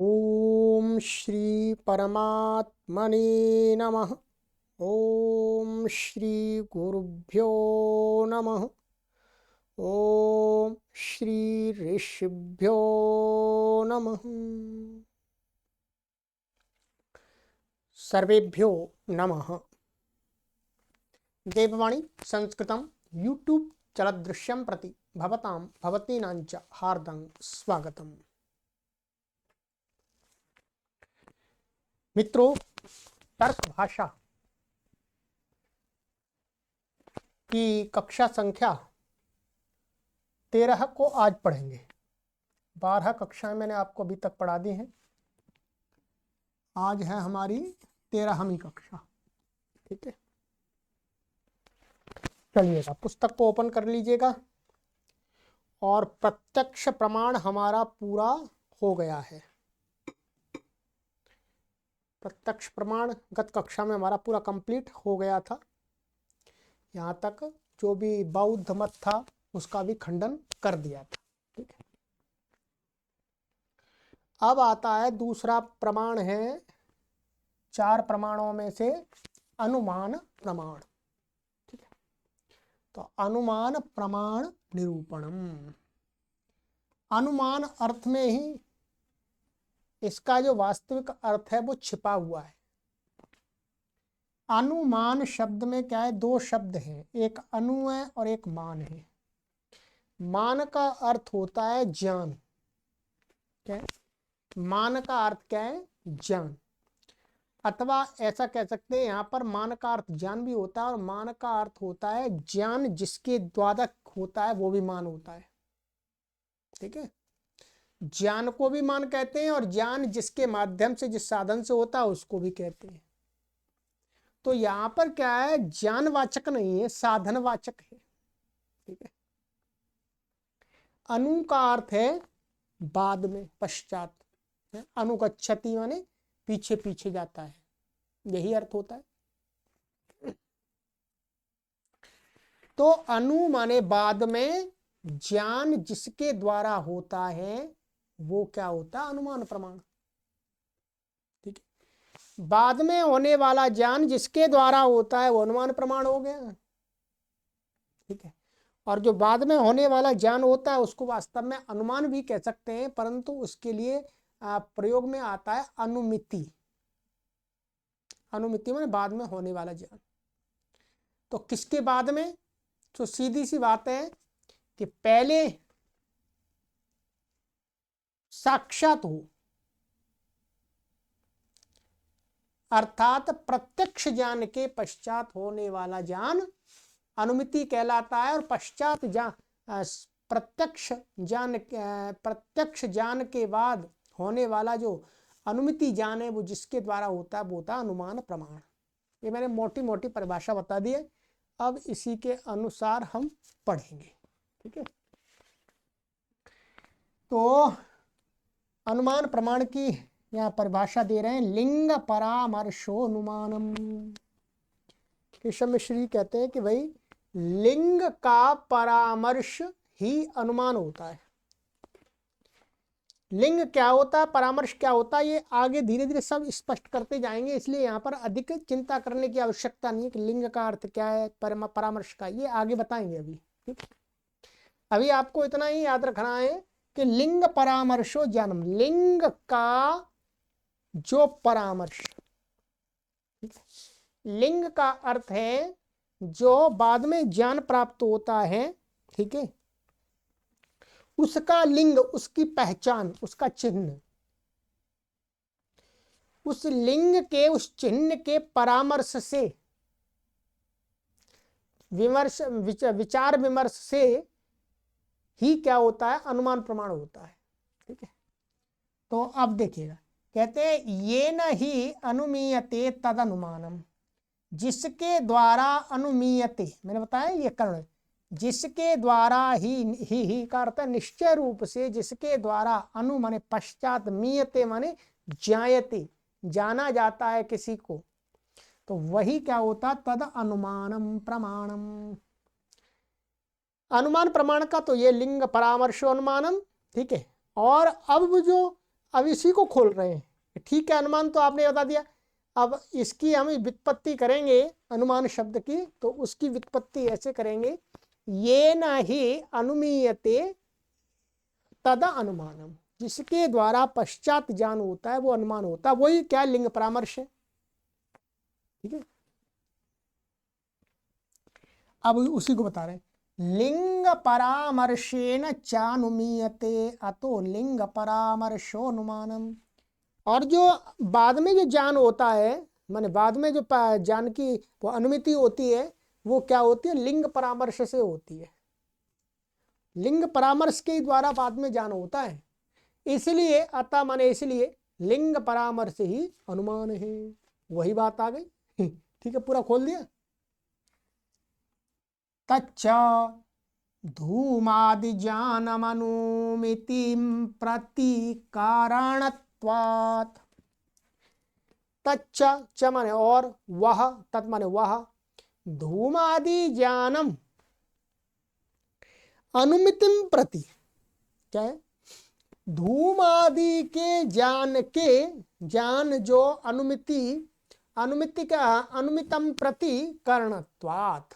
ओम श्री परमात्मने नमः। ओम श्री गुरुभ्यो नमः। ओम श्री ऋषिभ्यो नमः। सर्वेभ्यो नमः। देववाणी संस्कृतं यूट्यूब चलदृश्यं प्रति भवतां भवतीनांच हार्दं स्वागतम्। मित्रों, तर्क भाषा की कक्षा संख्या 13 को आज पढ़ेंगे। 12 कक्षाएं मैंने आपको अभी तक पढ़ा दी हैं। आज है हमारी 13वीं कक्षा। ठीक है, चलिएगा, पुस्तक को ओपन कर लीजिएगा। और प्रत्यक्ष प्रमाण हमारा पूरा हो गया है। प्रत्यक्ष प्रमाण गत कक्षा में हमारा पूरा कंप्लीट हो गया था। यहाँ तक जो भी बौद्ध मत था उसका भी खंडन कर दिया था। ठीक है, अब आता है दूसरा प्रमाण, है 4 प्रमाणों में से अनुमान प्रमाण। ठीक है, तो अनुमान प्रमाण निरूपणम। अनुमान अर्थ में ही इसका जो वास्तविक अर्थ है वो छिपा हुआ है। अनुमान शब्द में क्या है, 2 शब्द हैं, एक अनु है और एक मान है। मान का अर्थ होता है ज्ञान। क्या है? मान का अर्थ क्या है? ज्ञान। अथवा ऐसा कह सकते हैं, यहाँ पर मान का अर्थ ज्ञान भी होता है और मान का अर्थ होता है ज्ञान जिसके द्वारा होता है वो भी मान होता है। ठीक है, ज्ञान को भी मान कहते हैं और ज्ञान जिसके माध्यम से, जिस साधन से होता है उसको भी कहते हैं। तो यहाँ पर क्या है, ज्ञानवाचक नहीं है, साधनवाचक है। ठीक है, अनु का अर्थ है बाद में, पश्चात। अनुगच्छति माने पीछे पीछे जाता है, यही अर्थ होता है। तो अनु माने बाद में, ज्ञान जिसके द्वारा होता है वो क्या होता है? अनुमान प्रमाण। ठीक है, बाद में होने वाला ज्ञान जिसके द्वारा होता है वो अनुमान प्रमाण हो गया। ठीक है, और जो बाद में होने वाला ज्ञान होता है उसको वास्तव में अनुमान भी कह सकते हैं, परंतु उसके लिए प्रयोग में आता है अनुमिति। अनुमिति माने बाद में होने वाला ज्ञान। तो किसके बाद में? तो सीधी सी बात है कि पहले साक्षात हो, अर्थात प्रत्यक्ष ज्ञान के पश्चात होने वाला ज्ञान अनुमिति कहलाता है। और पश्चात प्रत्यक्ष ज्ञान के बाद होने वाला जो अनुमिति ज्ञान है वो जिसके द्वारा होता है वो होता है अनुमान प्रमाण। ये मैंने मोटी मोटी परिभाषा बता दी है, अब इसी के अनुसार हम पढ़ेंगे। ठीक है, तो अनुमान प्रमाण की यहाँ परिभाषा दे रहे हैं, लिंग परामर्शो अनुमानम। कृष्ण मिश्री कहते हैं कि भाई लिंग का परामर्श ही अनुमान होता है। लिंग क्या होता है, परामर्श क्या होता है, ये आगे धीरे धीरे सब स्पष्ट करते जाएंगे, इसलिए यहाँ पर अधिक चिंता करने की आवश्यकता नहीं है कि लिंग का अर्थ क्या है, परामर्श का, ये आगे बताएंगे अभी। ठीक, अभी आपको इतना ही याद रखना है कि लिंग परामर्शो ज्ञानम, लिंग का जो परामर्श। लिंग का अर्थ है जो बाद में ज्ञान प्राप्त होता है। ठीक है, उसका लिंग, उसकी पहचान, उसका चिन्ह, उस लिंग के, उस चिन्ह के परामर्श से, विचार विमर्श से ही क्या होता है? अनुमान प्रमाण होता है। ठीक है, तो अब देखिएगा, कहते हैं ये न ही अनुमीयते तद अनुमानम, जिसके द्वारा अनुमीयते, मैंने बताया ये कर्ण, जिसके द्वारा ही का अर्थ है निश्चय रूप से, जिसके द्वारा अनु माने पश्चात, मीयते माने ज्ञायते, जाना जाता है किसी को, तो वही क्या होता? तद अनुमानम प्रमाणम। अनुमान प्रमाण का तो ये लिंग परामर्शो अनुमानम। ठीक है, और अब जो अब इसी को खोल रहे हैं। ठीक है, अनुमान तो आपने बता दिया। अब इसकी हम व्युत्पत्ति करेंगे अनुमान शब्द की, तो उसकी व्युत्पत्ति ऐसे करेंगे, ये न ही अनुमीयते तद अनुमानम, जिसके द्वारा पश्चात ज्ञान होता है वो अनुमान होता है, वही क्या लिंग परामर्श है। ठीक है, अब उसी को बता रहे हैं, लिंग परामर्शेन चानुमीयते अतो लिंग परामर्शोनुमानम। और जो बाद में जो ज्ञान होता है, माने बाद में जो ज्ञान की वो अनुमिति होती है, वो क्या होती है, लिंग परामर्श से होती है। लिंग परामर्श के द्वारा बाद में ज्ञान होता है, इसलिए अतः माने इसलिए लिंग परामर्श ही अनुमान है। वही बात आ गई। ठीक है, पूरा खोल दिया। तच्च धूमादिज्ञानमनुमितिं प्रति कारणत्वात्। तच्च, च माने और, वह, तत् माने वह, धूमादि ज्ञानम अनुमितिम प्रति, क्या है, धूमादि के ज्ञान जो अनुमिति, अनुमिति का अनुमितम प्रति कारणत्वात्।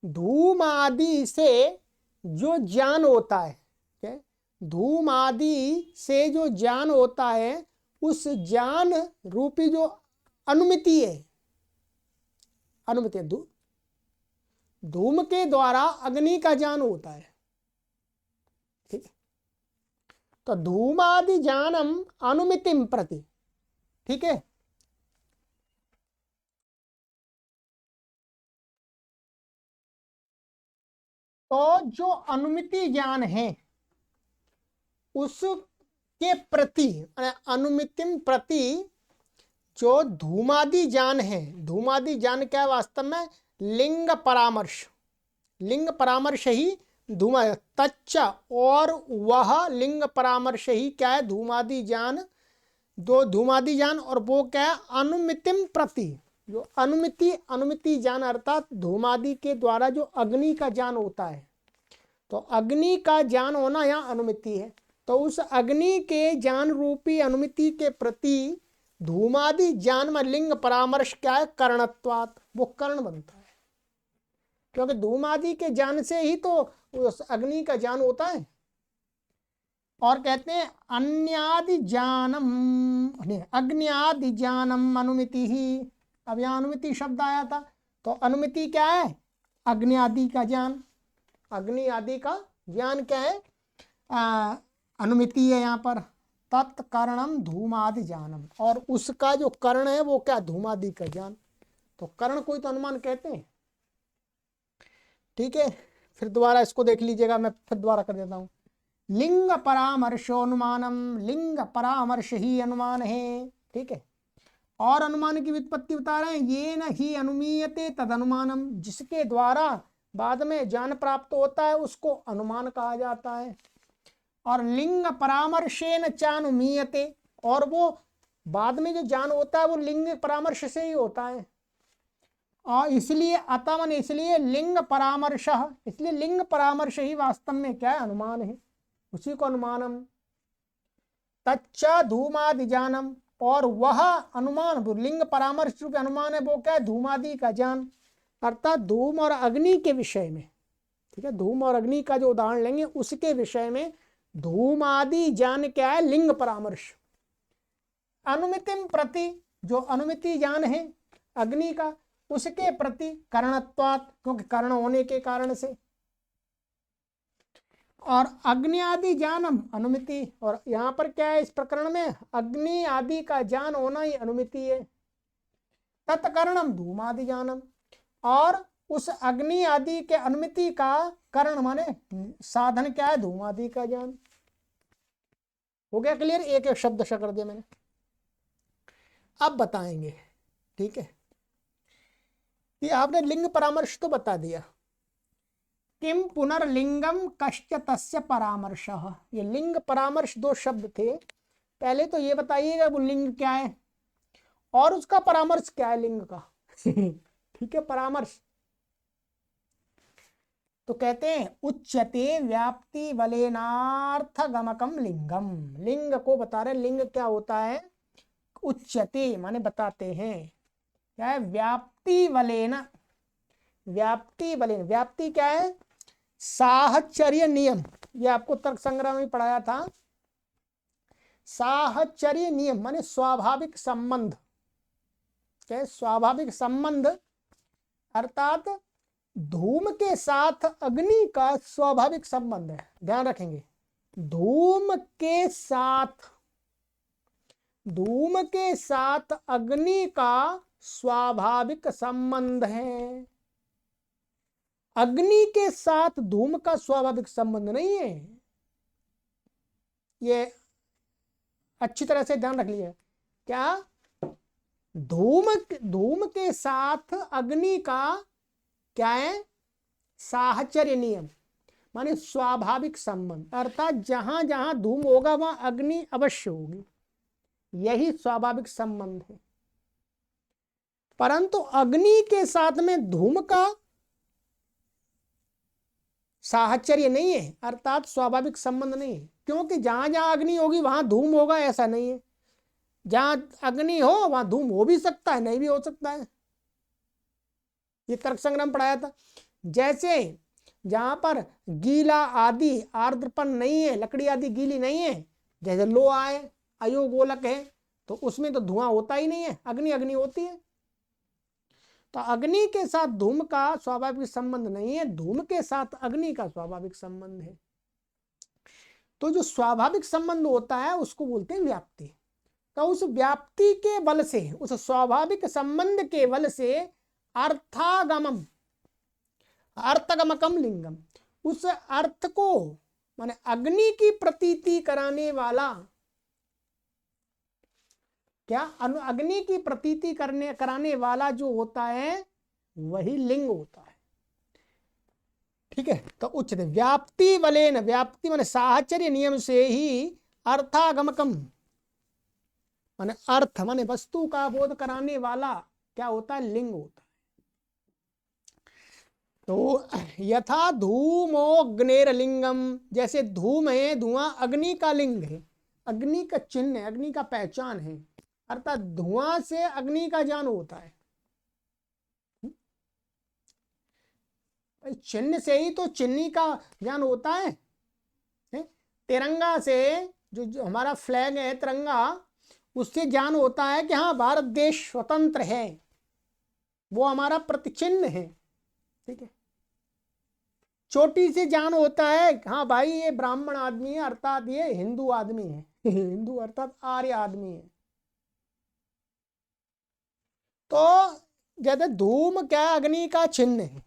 धूमादि से जो ज्ञान होता है, क्या, धूमादि से जो ज्ञान होता है, उस ज्ञान रूपी जो अनुमिति है, अनुमिति धूम के द्वारा अग्नि का ज्ञान होता है। ठीक है, तो धूमादि ज्ञानम अनुमितिम प्रति। ठीक है, तो जो अनुमिति ज्ञान है उसके प्रति, अनुमितिम प्रति जो धूमादि ज्ञान है, धूमादि ज्ञान क्या है वास्तव में, लिंग परामर्श, लिंग परामर्श ही धूमा, तच्च और वह लिंग परामर्श ही क्या है, धूमादि ज्ञान, दो धूमादि ज्ञान, और वो क्या है, अनुमितिम प्रति, जो अनुमिति ज्ञान अर्थात धूमादि के द्वारा जो अग्नि का ज्ञान होता है, तो अग्नि का ज्ञान होना यहाँ अनुमिति है। तो उस अग्नि के ज्ञान रूपी अनुमिति के प्रति धूमादि ज्ञान में लिंग परामर्श क्या है, करणत्वात्, वो कर्ण बनता है, क्योंकि धूमादि के ज्ञान से ही तो उस अग्नि का ज्ञान होता है। और कहते हैं अन्यादि ज्ञानम, अग्न्यादि ज्ञानम अनुमिति ही। अब यहाँ अनुमिति शब्द आया था, तो अनुमिति क्या है, अग्नि आदि का ज्ञान, अग्नि आदि का ज्ञान क्या है, अनुमिति है यहाँ पर। तत्कर्णम धूमादि ज्ञानम, और उसका जो कर्ण है वो क्या, धूमादि का ज्ञान। तो कर्ण कोई तो अनुमान कहते हैं। ठीक है, फिर दोबारा इसको देख लीजिएगा, मैं फिर दोबारा कर देता हूं। लिंग परामर्शोनुमानम, लिंग परामर्श ही अनुमान है। ठीक है, और अनुमान की व्युत्पत्ति बता रहे हैं, ये न ही अनुमीयते तद अनुमानम, जिसके द्वारा बाद में ज्ञान प्राप्त होता है उसको अनुमान कहा जाता है। और लिंग परामर्शेन चानुमीयते, और वो बाद में जो ज्ञान होता है वो लिंग परामर्श से ही होता है। और इसलिए अतमन, इसलिए लिंग परामर्श, इसलिए लिंग परामर्श ही वास्तव में क्या है, अनुमान है, उसी को अनुमानम। तच्च धूमादि ज्ञानम, और वह अनुमान, लिंग परामर्श रूप अनुमान है वो क्या है, धूमादि का ज्ञान, अर्थात धूम और अग्नि के विषय में। ठीक है, धूम और अग्नि का जो उदाहरण लेंगे उसके विषय में धूमादि ज्ञान क्या है, लिंग परामर्श। अनुमितिम प्रति, जो अनुमिति ज्ञान है अग्नि का, उसके प्रति करणत्वात्, क्योंकि कर्ण होने के कारण से। और अग्नि आदि ज्ञानम अनुमिति, और यहाँ पर क्या है इस प्रकरण में, अग्नि आदि का ज्ञान होना ही अनुमिति है। तत्कर्णम धूमादि ज्ञानम, और उस अग्नि आदि के अनुमिति का कर्ण माने साधन क्या है, धूमादि का ज्ञान। हो गया क्लियर, एक एक शब्द कर दिया मैंने। अब बताएंगे, ठीक है, ये आपने लिंग परामर्श तो बता दिया, किम पुनर्लिंगम कश्च तस्य परामर्श। ये लिंग परामर्श दो शब्द थे, पहले तो ये बताइएगा वो लिंग क्या है और उसका परामर्श क्या है लिंग का। ठीक है, परामर्श। तो कहते हैं उच्यते व्याप्ति बलेनार्थगमकम लिंगम। लिंग को बता रहे, लिंग क्या होता है? उच्यते माने बताते हैं, क्या है? व्याप्ति बलेना, व्याप्ति बलेन, व्याप्ति क्या है? साहचर्य नियम, ये आपको तर्क संग्रह में पढ़ाया था। साहचर्य नियम माने स्वाभाविक संबंध, क्या है? स्वाभाविक संबंध, अर्थात धूम के साथ अग्नि का स्वाभाविक संबंध है। ध्यान रखेंगे, धूम के साथ, धूम के साथ अग्नि का स्वाभाविक संबंध है। अग्नि के साथ धूम का स्वाभाविक संबंध नहीं है। ये अच्छी तरह से ध्यान रख लिया। क्या? धूम के साथ अग्नि का क्या है? साहचर्य नियम माने स्वाभाविक संबंध, अर्थात जहां जहां धूम होगा वहां अग्नि अवश्य होगी, यही स्वाभाविक संबंध है। परंतु अग्नि के साथ में धूम का साहचर्य नहीं है, अर्थात स्वाभाविक संबंध नहीं है, क्योंकि जहां जहां अग्नि होगी वहां धूम होगा ऐसा नहीं है। जहां अग्नि हो वहां धूम हो भी सकता है, नहीं भी हो सकता है। ये तर्क संग्रह में पढ़ाया था। जैसे जहां पर गीला आदि आर्द्रपन नहीं है, लकड़ी आदि गीली नहीं है, जैसे लोहा है, अयोगोलक है, तो उसमें तो धुआं होता ही नहीं है, अग्नि अग्नि होती है। तो अग्नि के साथ धूम का स्वाभाविक संबंध नहीं है, धूम के साथ अग्नि का स्वाभाविक संबंध है। तो जो स्वाभाविक संबंध होता है उसको बोलते हैं व्याप्ति। तो उस व्याप्ति के बल से, उस स्वाभाविक संबंध के बल से अर्थागमम, अर्थगमकम लिंगम, उस अर्थ को माने अग्नि की प्रतीति कराने वाला, क्या? अग्नि की प्रतीति कराने वाला जो होता है वही लिंग होता है। ठीक है। तो उच्चते व्याप्ति बलेन, व्याप्ति माने साहचर्य नियम से ही अर्थागमकम माने अर्थ माने वस्तु का बोध कराने वाला क्या होता है? लिंग होता है। तो यथा धूमोग्नेर लिंगम, जैसे धूम है, धुआं अग्नि का लिंग है, अग्नि का चिन्ह है, अग्नि का पहचान है, अर्थात धुआं से अग्नि का ज्ञान होता है। चिन्ह से ही तो चिन्नी का ज्ञान होता है। तिरंगा से, जो हमारा फ्लैग है तिरंगा, उससे ज्ञान होता है कि हाँ भारत देश स्वतंत्र है, वो हमारा प्रतिचिन्ह है। ठीक है। चोटी से ज्ञान होता है हाँ भाई ये ब्राह्मण आदमी है, अर्थात ये हिंदू आदमी है हिंदू अर्थात आर्य आदमी है। तो जैसे धूम क्या? अग्नि का चिन्ह है।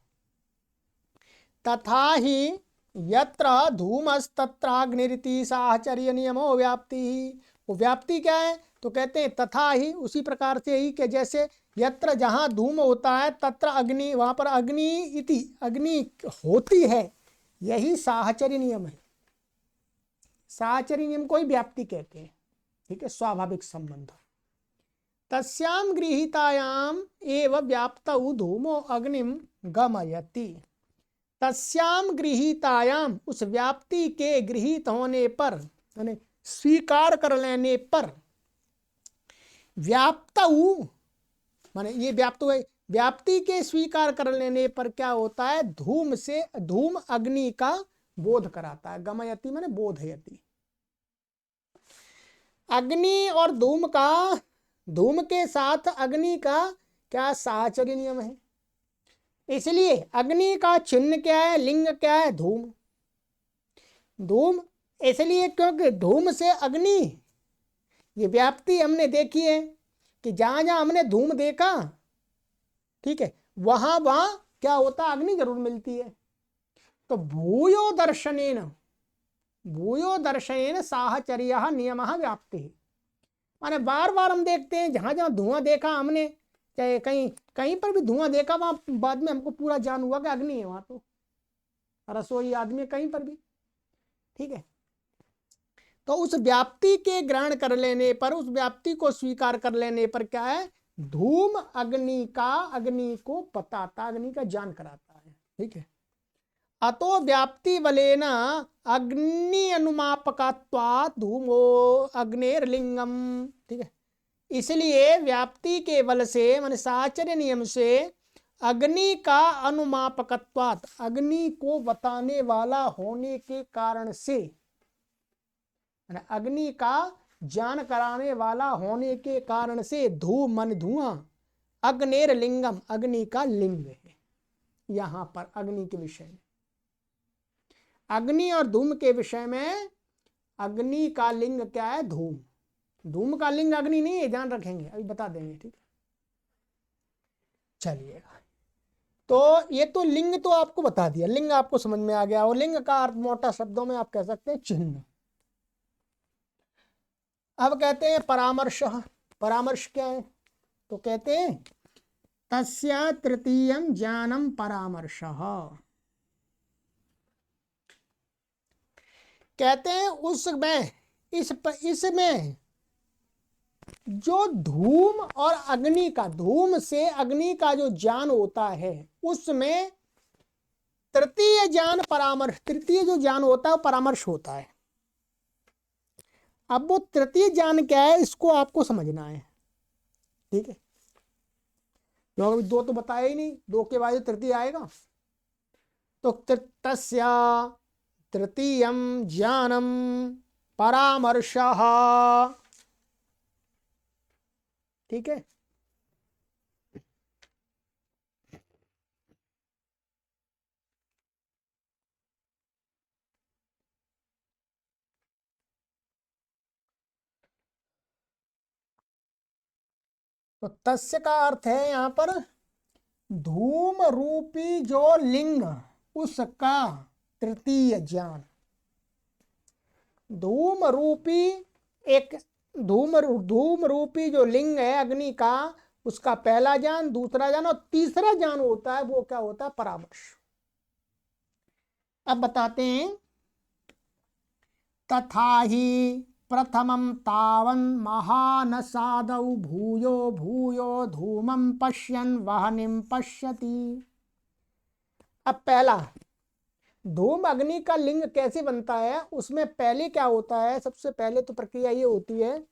तथा ही यत्र धूमस्तत्राग्निरिति साहचर्य नियमो व्याप्ति, वो व्याप्ति क्या है? तो कहते हैं तथा ही, उसी प्रकार से ही कि जैसे यत्र जहां धूम होता है तत्र अग्नि, वहां पर अग्नि इति, अग्नि होती है, यही साहचर्य नियम है। साहचर्य नियम को ही व्याप्ति कहते हैं। ठीक है। स्वाभाविक संबंध। तस्याम गृहीतायाम एव व्याप्तौ धूमो अग्निम गमयति। तस्याम गृहीतायाम, उस व्याप्ति के गृहीत होने पर, यानी स्वीकार कर लेने पर, व्याप्तौ माने ये व्याप्त है, व्याप्ति के स्वीकार कर लेने पर क्या होता है? धूम से, धूम अग्नि का बोध कराता है। गमयति माने बोधयति। अग्नि और धूम का, धूम के साथ अग्नि का क्या? साहचर्य नियम है। इसलिए अग्नि का चिन्ह क्या है? लिंग क्या है? धूम। धूम इसलिए क्योंकि धूम से अग्नि, ये व्याप्ति हमने देखी है कि जहां जहां हमने धूम देखा, ठीक है, वहां वहां क्या होता? अग्नि जरूर मिलती है। तो भूयो दर्शनेन साहचर्य नियमः व्याप्ति, माने बार बार हम देखते हैं जहां जहां धुआं देखा हमने, चाहे कहीं कहीं पर भी धुआं देखा, वहां बाद में हमको पूरा ज्ञान हुआ कि अग्नि है वहां। तो रसोई आदमी कहीं पर भी। ठीक है। तो उस व्याप्ति के ग्रहण कर लेने पर, उस व्याप्ति को स्वीकार कर लेने पर क्या है? धूम अग्नि का, अग्नि को बताता, अग्नि का ज्ञान कराता है। ठीक है। अतो व्याप्ति बलेन अग्नि अनुमापकत्वात् धूमो अग्नेर्लिंगम। ठीक है, इसलिए व्याप्ति के बल से मन साचर्य नियम से अग्नि का अनुमापकत्वात्, अग्नि को बताने वाला होने के कारण से, अग्नि का ज्ञान कराने वाला होने के कारण से धूम मन धुआं, अग्नेर लिंगम अग्नि का लिंग है। यहां पर अग्नि के विषय में, अग्नि और धूम के विषय में, अग्नि का लिंग क्या है? धूम। धूम का लिंग अग्नि नहीं है, ध्यान रखेंगे, अभी बता देंगे। ठीक है, चलिएगा। तो ये तो लिंग तो आपको बता दिया, लिंग आपको समझ में आ गया। और लिंग का अर्थ मोटा शब्दों में आप कह सकते हैं चिन्ह। अब कहते हैं परामर्श। परामर्श क्या है? तो कहते हैं तस्य तृतीयं ज्ञानम परामर्शः। कहते हैं उसमें, इसमें जो धूम और अग्नि का, धूम से अग्नि का जो ज्ञान होता है, उसमें तृतीय ज्ञान परामर्श, तृतीय जो ज्ञान होता है वो परामर्श होता है। अब वो तृतीय ज्ञान क्या है, इसको आपको समझना है। ठीक है, क्योंकि दो तो बताया ही नहीं, दो के बाद तृतीय आएगा। तो तस्य तृतीयं ज्ञानम परामर्शः। ठीक है, तो तस्य का अर्थ है यहां पर धूम रूपी जो लिंग, उसका तृतीय ज्ञान। धूम रूपी एक धूम रूपी जो लिंग है अग्नि का, उसका पहला ज्ञान, दूसरा ज्ञान और तीसरा ज्ञान होता है, वो क्या होता है? परामर्श। अब बताते हैं तथा ही प्रथमं तावन् महानसादौ भूयो भूयो धूमं पश्यन् वह्निं पश्यति। अब पहला धूम अग्नि का लिंग कैसे बनता है, उसमें पहले क्या होता है? सबसे पहले तो प्रक्रिया ये होती है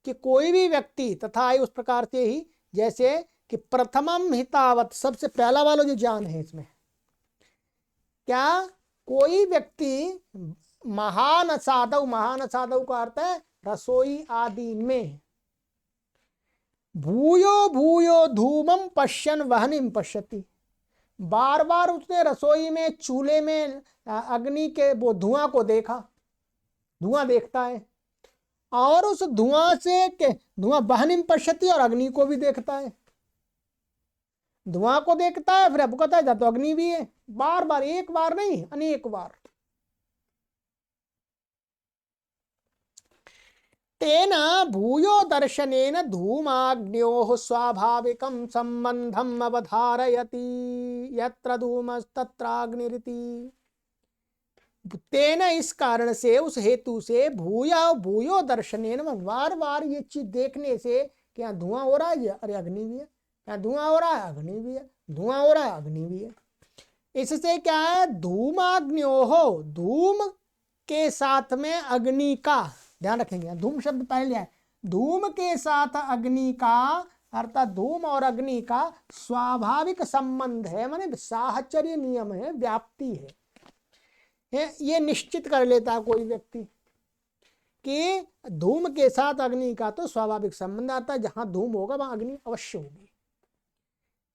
कि कोई भी व्यक्ति, तथा उस प्रकार से ही जैसे कि प्रथमम हितावत, सबसे पहला वाला जो ज्ञान है इसमें क्या, कोई व्यक्ति महान साधव, महान साधव का अर्थ है रसोई आदि में, भूयो भूयो धूमम पश्यन वह्निम पश्यति, बार बार उसने रसोई में, चूल्हे में अग्नि के वो धुआं को देखा, धुआं देखता है, और उस धुआं से धुआं वह्निम पश्यति, और अग्नि को भी देखता है। धुआं को देखता है, फिर अब कहता है तो अग्नि भी है। बार बार, एक बार नहीं, अनेक बार। तेन भूयो दर्शनेन धूमाग्न्योः स्वाभाविकं संबंधम अवधारयति यत्र धूमस्तत्राग्निरिति। तेन, इस कारण से, उस हेतु से, भूया भूयो दर्शनेन, बार बार ये चीज देखने से, क्या धुआं हो रहा है, अरे अग्नि भी है, क्या धुआं हो रहा है, अग्नि भी है, धुआं हो रहा है, अग्नि भी है। इससे क्या है? धूमाग्न्योः, धूम के साथ में अग्नि का, ध्यान रखेंगे धूम शब्द पहले है, धूम के साथ अग्नि का, अर्थात धूम और अग्नि का स्वाभाविक संबंध है, माने साहचर्य नियम है, व्याप्ति है। ये निश्चित कर लेता है कोई व्यक्ति कि धूम के साथ अग्नि का तो स्वाभाविक संबंध आता है, जहां धूम होगा वहां अग्नि अवश्य होगी।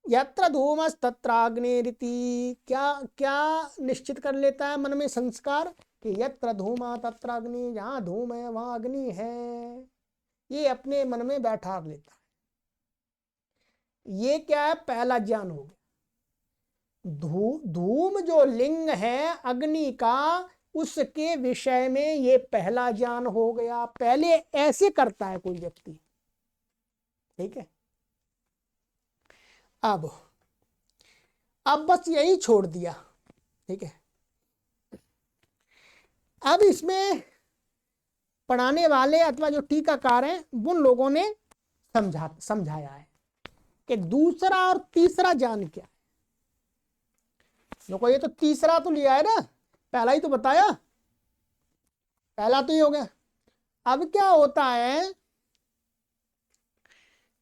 यत्र धूमस्तत्राग्निरिति, क्या क्या निश्चित कर लेता है मन में संस्कार कि यत्र धूमा तत्र अग्नि, जहां धूम है वहां अग्नि है, ये अपने मन में बैठा लेता है। ये क्या है? पहला ज्ञान हो गया। धूम जो लिंग है अग्नि का, उसके विषय में ये पहला ज्ञान हो गया। पहले ऐसे करता है कोई व्यक्ति, ठीक है। अब बस यही छोड़ दिया, ठीक है। अब इसमें पढ़ाने वाले अथवा जो टीकाकार हैं उन लोगों ने समझाया है कि दूसरा और तीसरा ज्ञान क्या है। देखो ये तो तीसरा तो लिया है ना, पहला ही तो बताया, पहला तो ये हो गया। अब क्या होता है,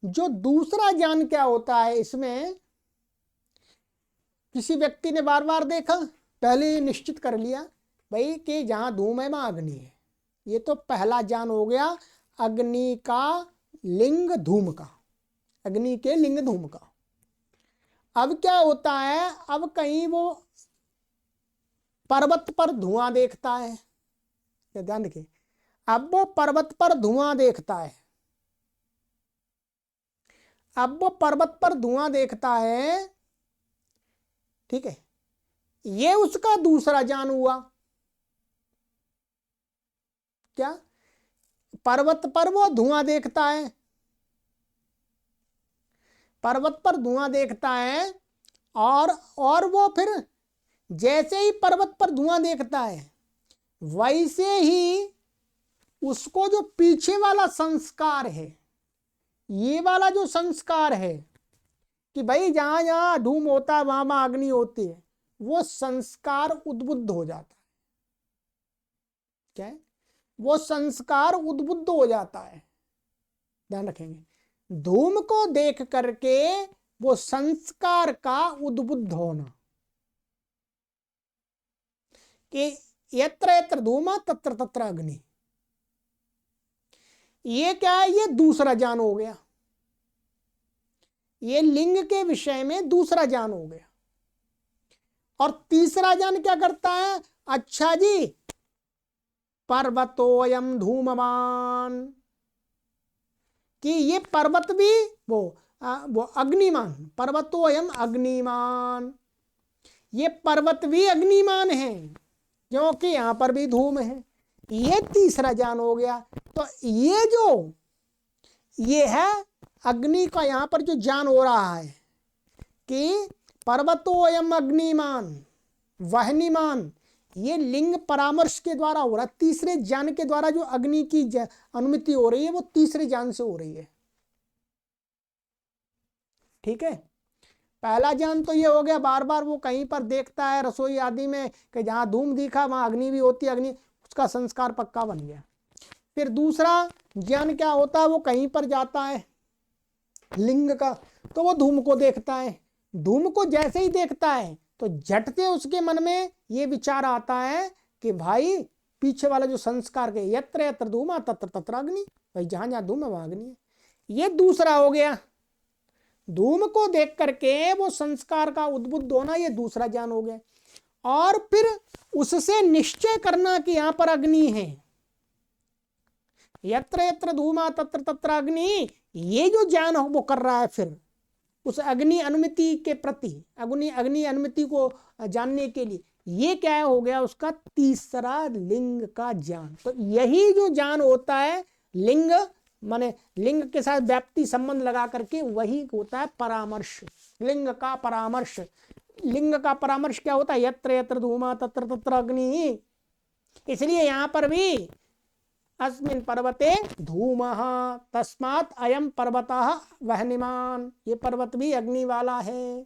जो दूसरा ज्ञान क्या होता है इसमें, किसी व्यक्ति ने बार बार देखा, पहले निश्चित कर लिया भाई कि जहां धूम है वहां अग्नि है, ये तो पहला ज्ञान हो गया अग्नि का लिंग धूम का, अग्नि के लिंग धूम का। अब क्या होता है, अब कहीं वो पर्वत पर धुआं देखता है, ध्यान देखिए, अब वो पर्वत पर धुआं देखता है, अब वो पर्वत पर धुआं देखता है, ठीक है, ये उसका दूसरा ज्ञान हुआ। क्या, पर्वत पर वो धुआं देखता है, पर्वत पर धुआं देखता है, और वो फिर जैसे ही पर्वत पर धुआं देखता है वैसे ही उसको जो पीछे वाला संस्कार है, ये वाला जो संस्कार है कि भाई जहां जहां धूम होता है वहां वहां अग्नि होती है, वो संस्कार उद्बुद्ध हो जाता है। क्या है, वो संस्कार उद्बुद्ध हो जाता है, ध्यान रखेंगे, धूम को देख करके वो संस्कार का उद्बुद्ध होना, कि यत्र यत्र धूमा तत्र तत्र अग्नि, ये क्या है, ये दूसरा ज्ञान हो गया, ये लिंग के विषय में दूसरा ज्ञान हो गया। और तीसरा ज्ञान क्या करता है, अच्छा जी पर्वतोयम धूमवान, कि ये पर्वत भी वो अग्निमान, पर्वतोयम अग्निमान, ये पर्वत भी अग्निमान है क्योंकि यहां पर भी धूम है, ये तीसरा ज्ञान हो गया। तो ये है अग्नि का यहां पर जो ज्ञान हो रहा है कि पर्वतोयम अग्निमान वहनिमान, ये लिंग परामर्श के द्वारा हो रहा है, तीसरे ज्ञान के द्वारा जो अग्नि की अनुमति हो रही है वो तीसरे ज्ञान से हो रही है। ठीक है, पहला ज्ञान तो ये हो गया, बार बार वो कहीं पर देखता है रसोई आदि में कि जहां धूम दिखा वहां अग्नि भी होती है, अग्नि उसका संस्कार पक्का बन गया। फिर दूसरा ज्ञान क्या होता है, वो कहीं पर जाता है लिंग का, तो वो धूम को देखता है, धूम को जैसे ही देखता है तो झट से उसके मन में ये विचार आता है कि भाई पीछे वाला जो संस्कार के यत्र यत्र धूमा तत्र तत्र अग्नि, भाई जहां जहां धूम है वहां अग्नि है, ये दूसरा हो गया। धूम को देख करके वो संस्कार का उद्बुद्ध होना, ये दूसरा ज्ञान हो गया। और फिर उससे निश्चय करना कि यहां पर अग्नि है, यत्र यत्र धूमा तत्र तत्र अग्नि, ये जो ज्ञान वो कर रहा है फिर उस अग्नि अनुमति के प्रति, अग्नि अनुमति को जानने के लिए, ये क्या हो गया उसका तीसरा लिंग का ज्ञान। तो यही जो ज्ञान होता है लिंग, माने लिंग के साथ व्याप्ति संबंध लगा करके, वही होता है परामर्श, लिंग का परामर्श। लिंग का परामर्श क्या होता है, यत्र यत्र धूमा तत्र तत्र अग्नि, इसलिए यहां पर भी अस्मिन् पर्वते धूमः तस्मात् अयम पर्वतः वह्निमान्, ये पर्वत भी अग्नि वाला है।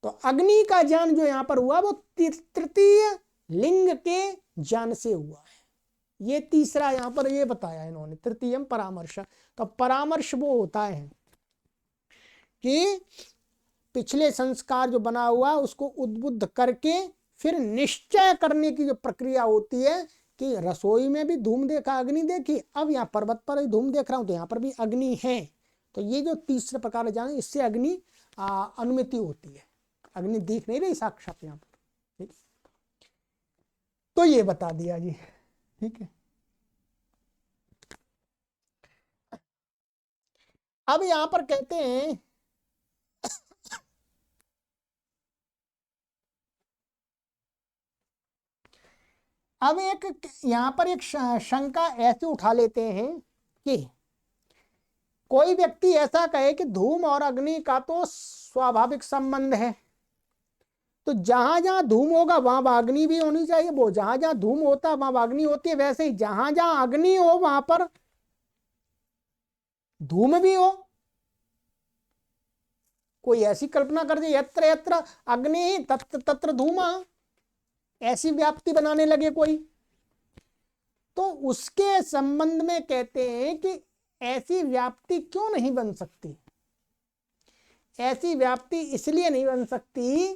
तो अग्नि का ज्ञान जो यहां पर हुआ वो तृतीय लिंग के ज्ञान से हुआ है। ये तीसरा यहां पर ये बताया इन्होंने, तृतीयम परामर्श। तो परामर्श वो होता है कि पिछले संस्कार जो बना हुआ उसको उद्बुद्ध करके फिर निश्चय करने की जो प्रक्रिया होती है कि रसोई में भी धूम देखा, अग्नि देखी, अब यहाँ पर्वत पर ही धूम देख रहा हूं तो यहाँ पर भी अग्नि है। तो ये जो तीसरे प्रकार जाने, इससे अग्नि अनुमति होती है, अग्नि दिख नहीं रही साक्षात यहाँ पर। ठीक, तो ये बता दिया जी। ठीक है, अब यहां पर कहते हैं अब एक यहां पर एक शंका ऐसे उठा लेते हैं कि कोई व्यक्ति ऐसा कहे कि धूम और अग्नि का तो स्वाभाविक संबंध है, तो जहां जहां धूम होगा वहां अग्नि भी होनी चाहिए, वो जहां जहां धूम होता है वहां अग्नि होती है, वैसे ही जहां जहां अग्नि हो वहां पर धूम भी हो। कोई ऐसी कल्पना कर दे यत्र यत्र अग्नि तत्र तत्र धूमा, ऐसी व्याप्ति बनाने लगे कोई, तो उसके संबंध में कहते हैं कि ऐसी व्याप्ति क्यों नहीं बन सकती। ऐसी व्याप्ति इसलिए नहीं बन सकती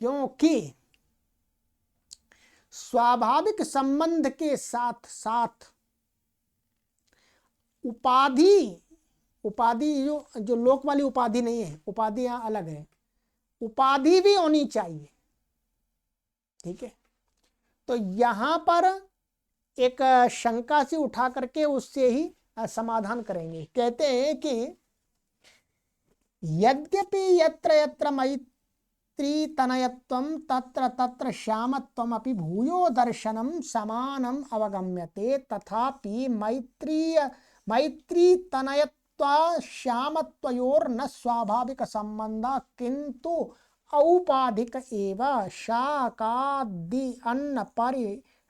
क्योंकि स्वाभाविक संबंध के साथ साथ उपाधि जो लोक वाली उपाधि नहीं है, उपाधि यहां अलग है, उपाधि भी होनी चाहिए। ठीक है, तो यहां पर एक शंका से उठा करके उससे ही समाधान करेंगे। कहते हैं कि यद्यपि यत्र यत्र मैत्री तनयत्वं तत्र तत्र श्यामत्वम् अपि भूयो दर्शनम समानम अवगम्यते, तथापि मैत्री तनयत्व श्यामत्वयोर न स्वाभाविक संबंध किंतु औपाधिक एव शाकादि अन्न परिणामस्योपाधेर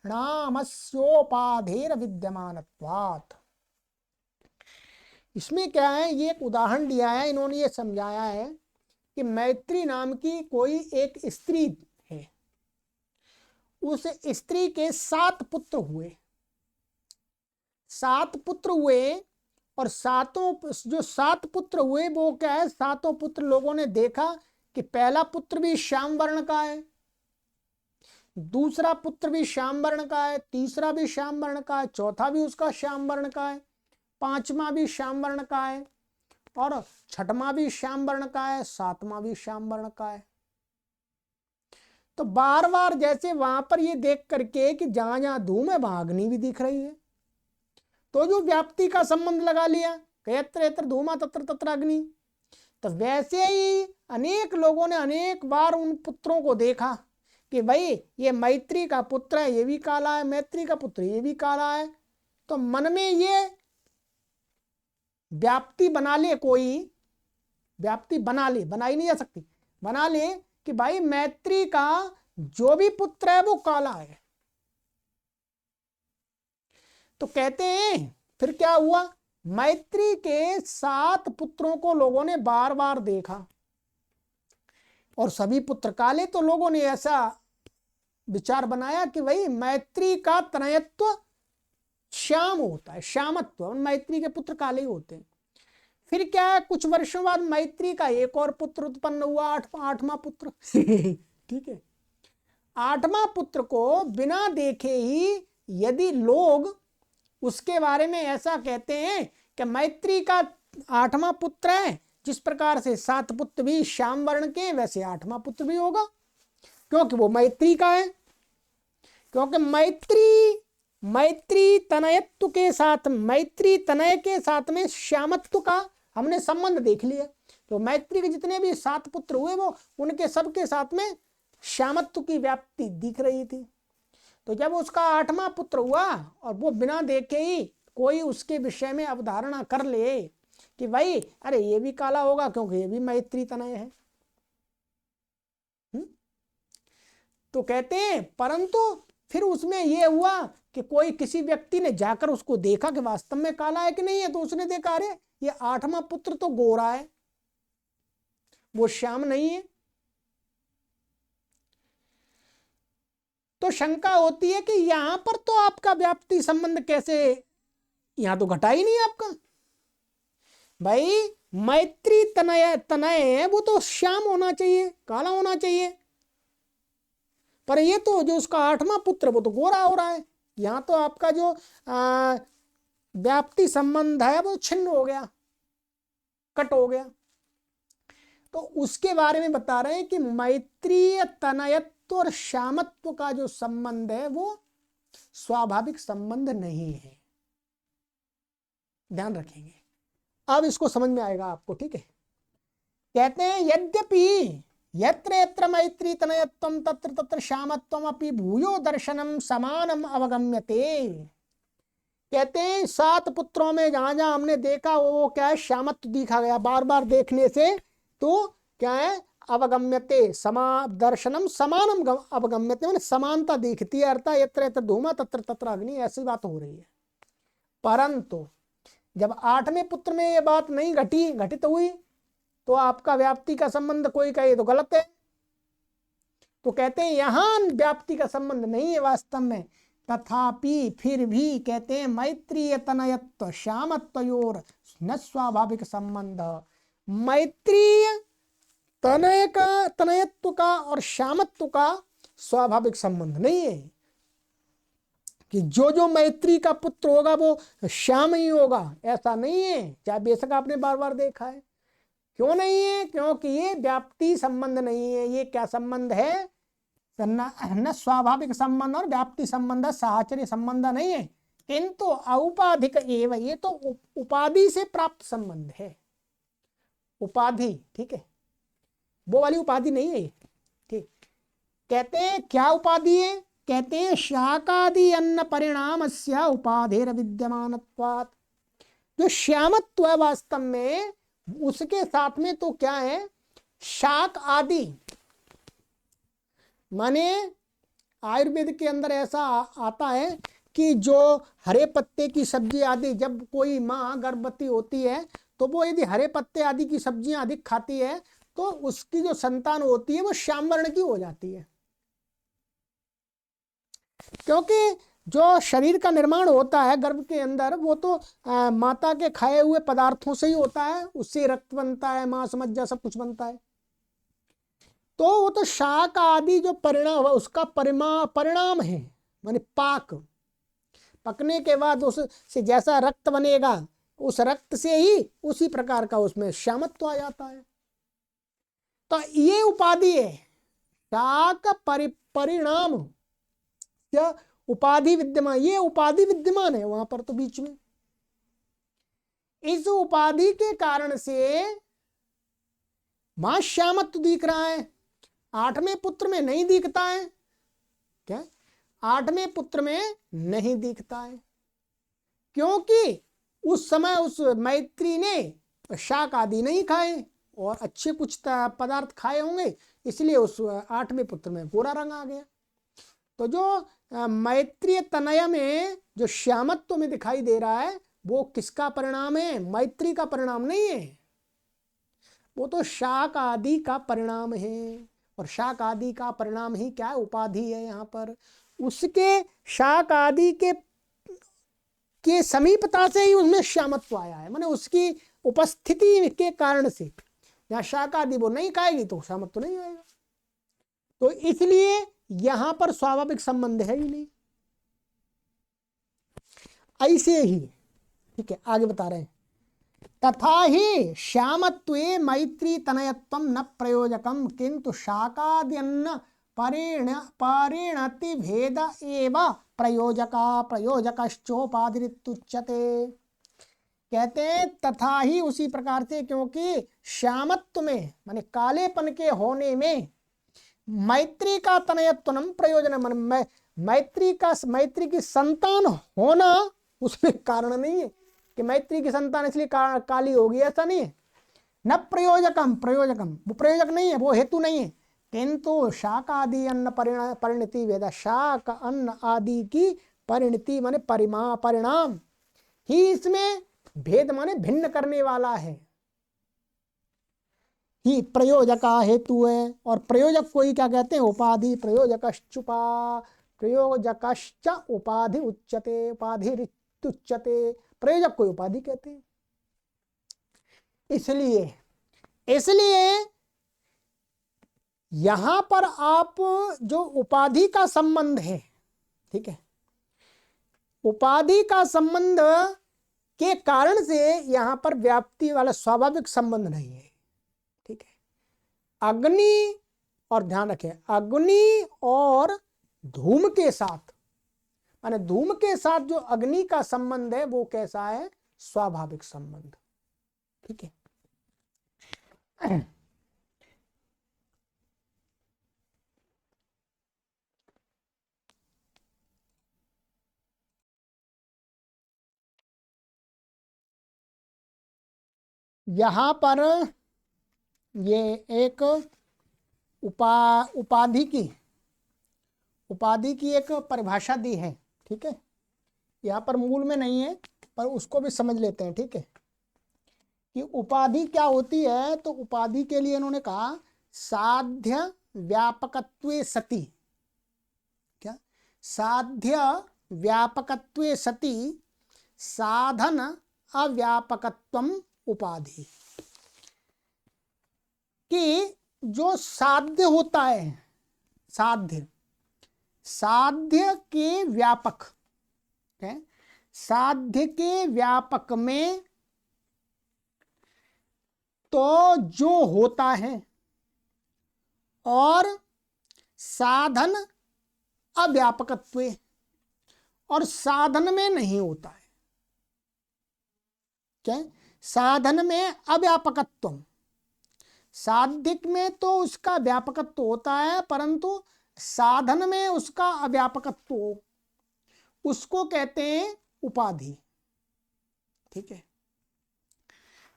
विद्यमानत्वात्। इसमें क्या है, ये एक उदाहरण दिया है, इन्होंने ये समझाया है कि मैत्री नाम की कोई एक स्त्री है, उस स्त्री के 7 पुत्र हुए, 7 पुत्र हुए, और जो 7 पुत्र हुए वो क्या है, 7 पुत्र लोगों ने देखा कि पहला पुत्र भी श्याम वर्ण का है, दूसरा पुत्र भी श्याम वर्ण का है, तीसरा भी श्याम वर्ण का है, चौथा भी उसका श्याम वर्ण का है, 5वां भी श्याम वर्ण का है, और 6वां भी श्याम वर्ण का है, 7वां भी श्याम वर्ण का है। तो बार बार जैसे वहां पर ये देख करके कि जहां जहां धूम है वहां अग्नि भी दिख रही है, तो जो व्याप्ति का संबंध लगा लिया, यत्र यत्र धूमा तत्र तत्र अग्नि। तो वैसे ही अनेक लोगों ने अनेक बार उन पुत्रों को देखा कि भाई ये मैत्री का पुत्र है, ये भी काला है, मैत्री का पुत्र ये भी काला है। तो मन में ये व्याप्ति बना ले, कोई व्याप्ति बना ले, बनाई नहीं जा सकती, बना ले कि भाई मैत्री का जो भी पुत्र है वो काला है। तो कहते हैं फिर क्या हुआ, मैत्री के 7 पुत्रों को लोगों ने बार बार देखा और सभी पुत्र काले, तो लोगों ने ऐसा विचार बनाया कि भाई मैत्री का तनयत्व श्याम होता है, श्यामत्व, मैत्री के पुत्र काले ही होते हैं। फिर क्या है, कुछ वर्षों बाद मैत्री का एक और पुत्र उत्पन्न हुआ, 8वां पुत्र ठीक है, 8वां पुत्र को बिना देखे ही यदि लोग उसके बारे में ऐसा कहते हैं कि मैत्री का 8वां पुत्र है, जिस प्रकार से 7 पुत्र भी श्याम वर्ण के वैसे 8वां पुत्र भी होगा, क्योंकि वो मैत्री का है। क्योंकि मैत्री तनयत्व के साथ, मैत्री तनय के साथ में श्यामत्व का हमने संबंध देख लिया। तो मैत्री के जितने भी 7 पुत्र हुए वो उनके सबके साथ में श्यामत्व की व्याप्ति दिख रही थी। तो जब उसका 8वां पुत्र हुआ और वो बिना देखे ही कोई उसके विषय में अवधारणा कर ले कि भाई अरे ये भी काला होगा क्योंकि ये भी मैत्री तनय है, तो कहते हैं परंतु फिर उसमें ये हुआ कि कोई किसी व्यक्ति ने जाकर उसको देखा कि वास्तव में काला है कि नहीं है, तो उसने देखा अरे ये 8वां पुत्र तो गोरा है, वो श्याम नहीं है। तो शंका होती है कि यहां पर तो आपका व्याप्ति संबंध कैसे, यहां तो घटा ही नहीं आपका। भाई मैत्री तनय है वो तो श्याम होना चाहिए, काला होना चाहिए, पर ये तो जो उसका 8वां पुत्र वो तो गोरा हो रहा है। यहां तो आपका जो व्याप्ति संबंध है वो छिन्न हो गया, कट हो गया। तो उसके बारे में बता रहे हैं कि मैत्रीय तनयत्व और श्यामत्व का जो संबंध है वो स्वाभाविक संबंध नहीं है, ध्यान रखेंगे। अब इसको समझ में आएगा आपको, ठीक है। कहते हैं यद्यपि यत्र यत्र मैत्री तनयत्वं तत्र तत्र श्यामत्वम् अपि भूयो दर्शनम समानम अवगम्यते। कहते हैं 7 पुत्रों में जहां जहां हमने देखा वो क्या है, श्यामत्व दिखा गया, बार बार देखने से तो क्या है, अवगम्यते, दर्शनम समानम अवगम्यते, मैंने समानता दिखती है, अर्थात यत्र यत्र धूमा तत्र तत्र अग्नि, ऐसी बात हो रही है। परंतु जब 8वें पुत्र में ये बात नहीं घटित हुई, तो आपका व्याप्ति का संबंध कोई कहे तो गलत है। तो कहते हैं यहां व्याप्ति का संबंध नहीं है वास्तव में, तथापि फिर भी कहते हैं मैत्रीय तनयत्व श्यामत्वयोर न स्वाभाविक संबंध। मैत्रीय तनय का, तनयत्व का और श्यामत्व का स्वाभाविक संबंध नहीं है कि जो जो मैत्री का पुत्र होगा वो श्याम ही होगा, ऐसा नहीं है। चाहे बेशक आपने बार बार देखा है। क्यों नहीं है? क्योंकि ये व्याप्ति संबंध नहीं है। ये क्या संबंध है? न स्वाभाविक संबंध और व्याप्ति संबंध, साहचर्य संबंध नहीं है, किंतु औपाधिक एवं, ये तो उपाधि से प्राप्त संबंध है। उपाधि, ठीक है, वो वाली उपाधि नहीं है। ठीक, कहते हैं क्या उपाधि है? कहते हैं शाकादि अन्न परिणाम से उपाधिर विद्यमानत्वात्। जो श्यामत्व है वास्तव में उसके साथ में तो क्या है, शाक आदि, माने आयुर्वेद के अंदर ऐसा आता है कि जो हरे पत्ते की सब्जी आदि, जब कोई माँ गर्भवती होती है तो वो यदि हरे पत्ते आदि की सब्जियां अधिक खाती है तो उसकी जो संतान होती है वो श्याम वर्ण की हो जाती है। क्योंकि जो शरीर का निर्माण होता है गर्भ के अंदर वो तो माता के खाए हुए पदार्थों से ही होता है, उससे रक्त बनता है, मांस मज्जा सब कुछ बनता है। तो वो तो शाक आदि जो परिणाम है उसका परिणाम है, माने पाक, पकने के बाद उससे जैसा रक्त बनेगा उस रक्त से ही उसी प्रकार का उसमें श्यामत्व आ जाता है। तो ये उपाधि है, शाक परिणाम या उपाधि विद्यमान, ये उपाधि विद्यमान है वहां पर तो बीच में। इस उपाधि के कारण से मां श्यामत्व दिख रहा है, आठवें पुत्र में नहीं दिखता है। क्या? आठवें पुत्र में नहीं दिखता है क्योंकि उस समय उस मैत्री ने शाक आदि नहीं खाए और अच्छे कुछ पदार्थ खाए होंगे, इसलिए उस आठवें पुत्र में गोरा रंग आ गया। तो जो मैत्रीय तनय में जो श्यामत्व में दिखाई दे रहा है वो किसका परिणाम है? मैत्री का परिणाम नहीं है, वो तो शाक आदि का परिणाम है। और शाक आदि का परिणाम ही क्या है? उपाधि है यहाँ पर। उसके शाक आदि के समीपता से ही उसमें श्यामत्व आया है, माने उसकी उपस्थिति के कारण से। यहाँ शाक आदि वो नहीं खाएगी तो श्यामत्व नहीं आएगा। तो इसलिए यहां पर स्वाभाविक संबंध है ही नहीं। ऐसे ही, ठीक है, आगे बता रहे हैं, तथा ही श्यामत्वे मैत्री तनयत्वम न प्रयोजकम किंतु शाकाद्यन्न परिणति भेद एव प्रयोजकश्चोपाधिरित्युच्यते। कहते हैं तथा ही उसी प्रकार से, क्योंकि श्यामत्व में माने कालेपन के होने में मैत्री का तनयत्वम प्रयोजन, मैत्री की संतान होना उसमें कारण नहीं है कि मैत्री की संतान इसलिए काली होगी, ऐसा नहीं है। न प्रयोजकम, वो प्रयोजक नहीं है, वो हेतु नहीं है, किंतु शाक आदि अन्न परिणति वेद, शाक अन्न आदि की परिणति माने परिणाम ही इसमें भेद माने भिन्न करने वाला है, ही प्रयोजका हेतु है। और प्रयोजक को ही क्या कहते हैं? उपाधि। प्रयोजकश्च उपाधि उच्यते, उपाधि उच्यते, प्रयोजक को उपाधि कहते हैं। इसलिए यहां पर आप जो उपाधि का संबंध है, ठीक है, उपाधि का संबंध के कारण से यहां पर व्याप्ति वाला स्वाभाविक संबंध नहीं है, ठीक है। अग्नि, और ध्यान रखें, अग्नि और धूम के साथ, माने धूम के साथ जो अग्नि का संबंध है वो कैसा है? स्वाभाविक संबंध, ठीक है। यहां पर ये एक उपाधि की एक परिभाषा दी है, ठीक है। यहाँ पर मूल में नहीं है पर उसको भी समझ लेते हैं, ठीक है। कि उपाधि क्या होती है, तो उपाधि के लिए इन्होंने कहा साध्य व्यापकत्वे सति। क्या? साध्य व्यापकत्वे सति साधन अव्यापकत्वम उपाधि। कि जो साध्य होता है, साध्य, साध्य के व्यापक है, साध्य के व्यापक में तो जो होता है और साधन अव्यापकत्व, और साधन में नहीं होता है। क्या? साधन में अव्यापकत्व, साधिक में तो उसका व्यापकत्व होता है परंतु साधन में उसका अव्यापकत्व, उसको कहते हैं उपाधि। ठीक है,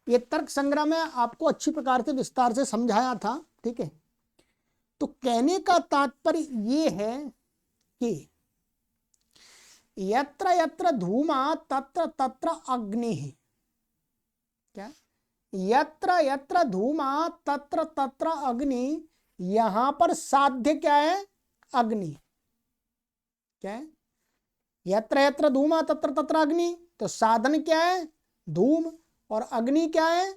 ये तर्क संग्रह में आपको अच्छी प्रकार से विस्तार से समझाया था। ठीक है, तो कहने का तात्पर्य ये है कि यत्र यत्र धूमा तत्र तत्र अग्नि। क्या? यत्र यत्र धूमा तत्र तत्र अग्नि, यहां पर साध्य क्या है? अग्नि। क्या है? यत्र यत्र धूमा तत्र तत्र अग्नि, तो साधन क्या है? धूम, और अग्नि क्या है?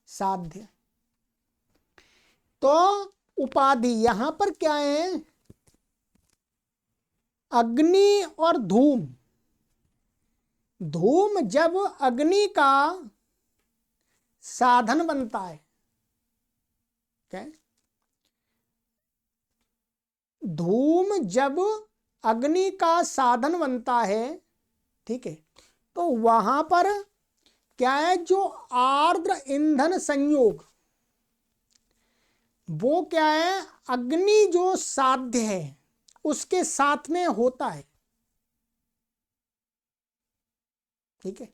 साध्य। तो उपाधि यहां पर क्या है? अग्नि और धूम। धूम जब अग्नि का साधन बनता है, क्या? धूम जब अग्नि का साधन बनता है, ठीक है, तो वहां पर क्या है? जो आर्द्र ईंधन संयोग, वो क्या है? अग्नि जो साध्य है उसके साथ में होता है। ठीक है,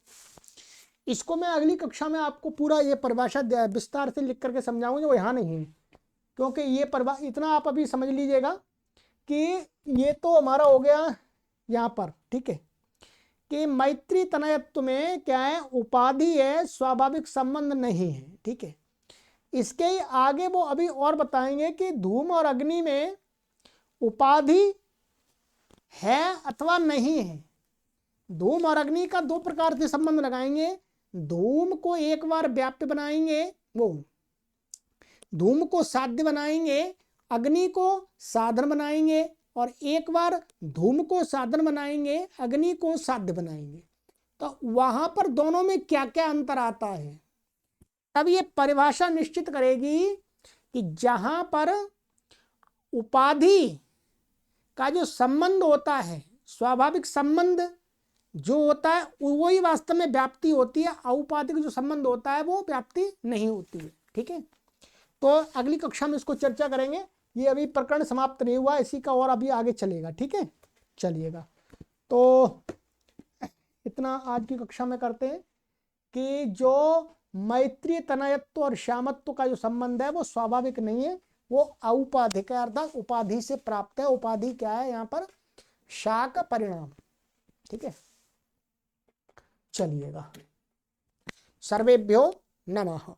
इसको मैं अगली कक्षा में आपको पूरा ये परिभाषा विस्तार से लिख करके समझाऊंगा, वो यहाँ नहीं है, क्योंकि ये इतना आप अभी समझ लीजिएगा कि ये तो हमारा हो गया यहाँ पर। ठीक है, कि मैत्री तनयत्व में क्या है? उपाधि है, स्वाभाविक संबंध नहीं है। ठीक है, इसके ही आगे वो अभी और बताएंगे कि धूम और अग्नि में उपाधि है अथवा नहीं है। धूम और अग्नि का दो प्रकार से संबंध लगाएंगे। धूम को एक बार व्याप्य बनाएंगे, वो धूम को साध्य बनाएंगे, अग्नि को साधन बनाएंगे, और एक बार धूम को साधन बनाएंगे, अग्नि को साध्य बनाएंगे। तो वहां पर दोनों में क्या क्या अंतर आता है, तब ये परिभाषा निश्चित करेगी कि जहां पर उपाधि का जो संबंध होता है, स्वाभाविक संबंध जो होता है, वही वास्तव में व्याप्ति होती है। औपाधिक जो संबंध होता है वो व्याप्ति नहीं होती है। ठीक है, तो अगली कक्षा में इसको चर्चा करेंगे। ये अभी प्रकरण समाप्त नहीं हुआ, इसी का और अभी आगे चलेगा। ठीक है, चलिएगा, तो इतना आज की कक्षा में करते हैं कि जो मैत्री तनयत्व और श्यामत्व का जो संबंध है वो स्वाभाविक नहीं है, वो औपाधिक है, अर्थात उपाधि से प्राप्त है। उपाधि क्या है यहाँ पर? शाक परिणाम। ठीक है, चलिएगा, सर्वेभ्यो नमः।